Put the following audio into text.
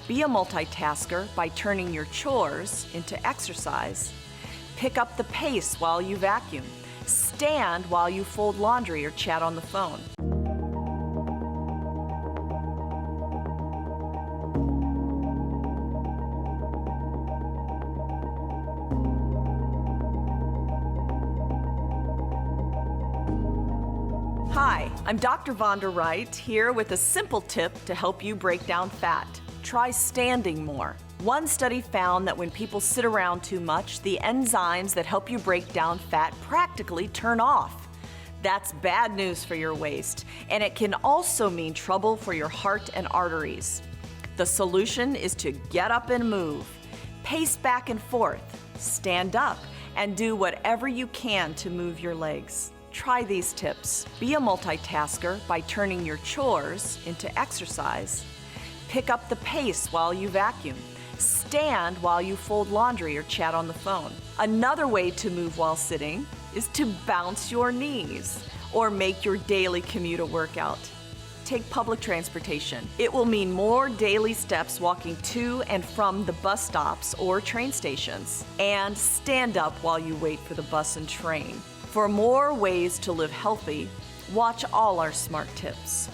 Be a multitasker by turning your chores into exercise. Pick up the pace while you vacuum. Stand while you fold laundry or chat on the phone. Hi, I'm Dr. Vonda Wright, here with a simple tip to help you break down fat. Try standing more. One study found that when people sit around too much, the enzymes that help you break down fat practically turn off. That's bad news for your waist, and it can also mean trouble for your heart and arteries. The solution is to get up and move. Pace back and forth, stand up, and do whatever you can to move your legs. Try these tips. Be a multitasker by turning your chores into exercise. Pick up the pace while you vacuum. Stand while you fold laundry or chat on the phone. Another way to move while sitting is to bounce your knees or make your daily commute a workout. Take public transportation. It will mean more daily steps walking to and from the bus stops or train stations. And stand up while you wait for the bus and train. For more ways to live healthy, watch all our smart tips.